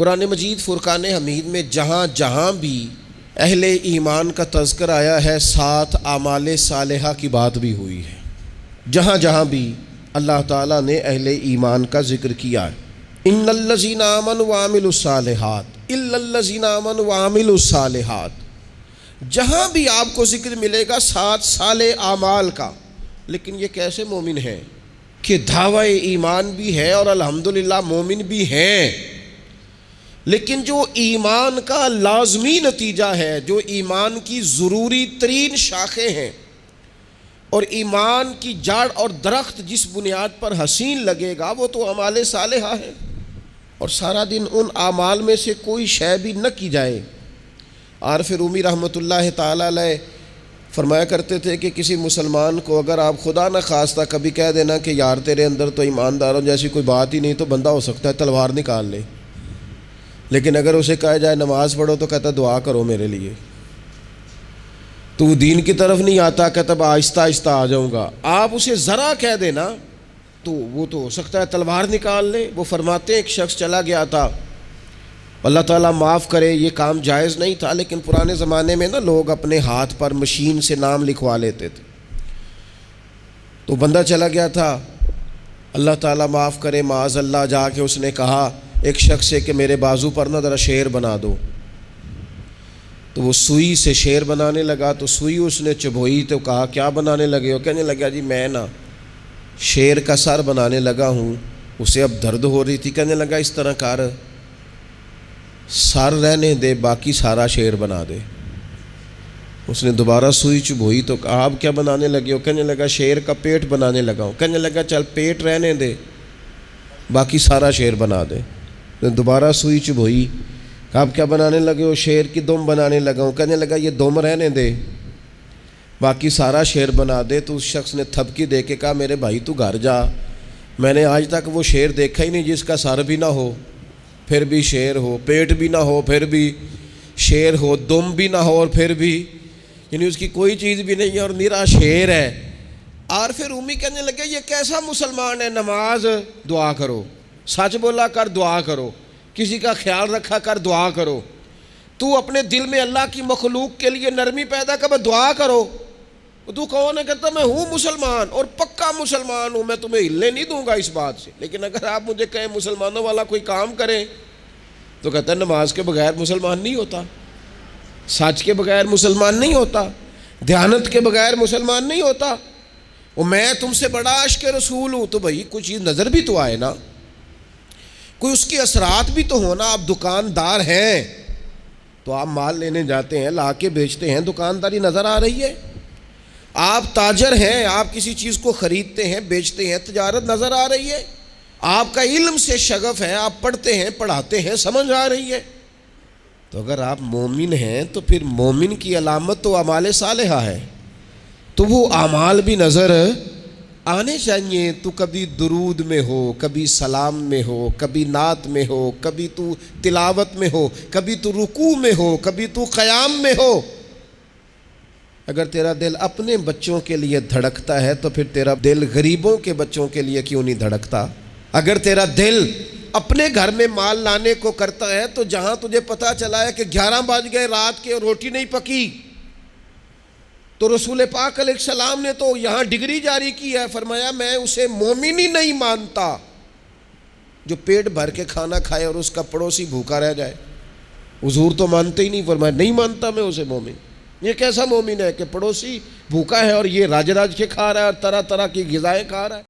قرآن مجید فرقان حمید میں جہاں جہاں بھی اہل ایمان کا تذکر آیا ہے ساتھ اعمال صالحہ کی بات بھی ہوئی ہے۔ جہاں جہاں بھی اللہ تعالیٰ نے اہل ایمان کا ذکر کیا ہے، ان الذین آمنوا وعملوا الصالحات الا الذین آمنوا وعملوا الصالحات، جہاں بھی آپ کو ذکر ملے گا ساتھ صالح اعمال کا۔ لیکن یہ کیسے مومن ہیں کہ دعوی ایمان بھی ہے اور الحمدللہ مومن بھی ہیں، لیکن جو ایمان کا لازمی نتیجہ ہے، جو ایمان کی ضروری ترین شاخیں ہیں اور ایمان کی جڑ اور درخت جس بنیاد پر حسین لگے گا وہ تو اعمال صالحہ ہے، اور سارا دن ان اعمال میں سے کوئی شے بھی نہ کی جائے۔ عارف رومی رحمۃ اللہ تعالی علیہ فرمایا کرتے تھے کہ کسی مسلمان کو اگر آپ خدا نہ خواستہ کبھی کہہ دینا کہ یار تیرے اندر تو ایمانداروں جیسی کوئی بات ہی نہیں، تو بندہ ہو سکتا ہے تلوار نکال لے، لیکن اگر اسے کہا جائے نماز پڑھو تو کہتا دعا کرو میرے لیے، تو دین کی طرف نہیں آتا، کہتا آہستہ آہستہ آ جاؤں گا۔ آپ اسے ذرا کہہ دینا تو وہ تو ہو سکتا ہے تلوار نکال لے۔ وہ فرماتے ہیں ایک شخص چلا گیا تھا، اللہ تعالیٰ معاف کرے یہ کام جائز نہیں تھا، لیکن پرانے زمانے میں نا لوگ اپنے ہاتھ پر مشین سے نام لکھوا لیتے تھے، تو بندہ چلا گیا تھا، اللہ تعالیٰ معاف کرے معاذ اللہ، جا کے اس نے کہا ایک شخص سے کہ میرے بازو پر نا ذرا شیر بنا دو، تو وہ سوئی سے شیر بنانے لگا، تو سوئی اس نے چبھوئی تو کہا کیا بنانے لگے ہو؟ کہنے لگا جی میں نا شیر کا سر بنانے لگا ہوں، اسے اب درد ہو رہی تھی، کہنے لگا اس طرح کر، سر رہنے دے باقی سارا شیر بنا دے۔ اس نے دوبارہ سوئی چبھوئی تو کہا آپ کیا بنانے لگے ہو؟ کہنے لگا شیر کا پیٹ بنانے لگا ہوں، کہنے لگا چل پیٹ رہنے دے باقی سارا شیر بنا دے۔ دوبارہ سوئی چبھوئی، آپ کیا بنانے لگے ہو؟ شیر کی دم بنانے لگا ہوں، کہنے لگا یہ دم رہنے دے باقی سارا شیر بنا دے۔ تو اس شخص نے تھپکی دے کے کہا میرے بھائی تو گھر جا، میں نے آج تک وہ شیر دیکھا ہی نہیں جس کا سر بھی نہ ہو پھر بھی شیر ہو، پیٹ بھی نہ ہو پھر بھی شیر ہو، دم بھی نہ ہو اور پھر بھی، یعنی اس کی کوئی چیز بھی نہیں ہے اور میرا شیر ہے۔ عارف رومی کہنے لگے یہ کیسا مسلمان ہے، نماز دعا کرو، سچ بولا کر دعا کرو، کسی کا خیال رکھا کر دعا کرو، تو اپنے دل میں اللہ کی مخلوق کے لیے نرمی پیدا کر دعا کرو۔ تو کون ہے؟ کہتا میں ہوں مسلمان اور پکا مسلمان ہوں، میں تمہیں ہلنے نہیں دوں گا اس بات سے، لیکن اگر آپ مجھے کہیں مسلمانوں والا کوئی کام کریں تو کہتا ہے نماز کے بغیر مسلمان نہیں ہوتا، سچ کے بغیر مسلمان نہیں ہوتا، دیانت کے بغیر مسلمان نہیں ہوتا، اور میں تم سے بڑا عاشق رسول ہوں۔ تو بھائی کوئی چیز نظر بھی تو آئے نا، کوئی اس کے اثرات بھی تو ہونا۔ آپ دکاندار ہیں تو آپ مال لینے جاتے ہیں، لا کے بیچتے ہیں، دکانداری نظر آ رہی ہے۔ آپ تاجر ہیں، آپ کسی چیز کو خریدتے ہیں بیچتے ہیں، تجارت نظر آ رہی ہے۔ آپ کا علم سے شغف ہے، آپ پڑھتے ہیں پڑھاتے ہیں، سمجھ آ رہی ہے۔ تو اگر آپ مومن ہیں تو پھر مومن کی علامت تو اعمال صالحہ ہے، تو وہ اعمال بھی نظر آنے چاہیے۔ تو کبھی درود میں ہو، کبھی سلام میں ہو، کبھی نعت میں ہو، کبھی تو تلاوت میں ہو، کبھی تو رکوع میں ہو، کبھی تو قیام میں ہو۔ اگر تیرا دل اپنے بچوں کے لیے دھڑکتا ہے تو پھر تیرا دل غریبوں کے بچوں کے لیے کیوں نہیں دھڑکتا؟ اگر تیرا دل اپنے گھر میں مال لانے کو کرتا ہے تو جہاں تجھے پتا چلا ہے کہ 11 بج گئے رات کے اور روٹی نہیں پکی، تو رسول پاک علیہ السلام نے تو یہاں ڈگری جاری کی ہے، فرمایا میں اسے مومن ہی نہیں مانتا جو پیٹ بھر کے کھانا کھائے اور اس کا پڑوسی بھوکا رہ جائے۔ حضور تو مانتے ہی نہیں، فرمایا نہیں مانتا میں اسے مومن۔ یہ کیسا مومن ہے کہ پڑوسی بھوکا ہے اور یہ راج راج کے کھا رہا ہے اور طرح طرح کی غذائیں کھا رہا ہے؟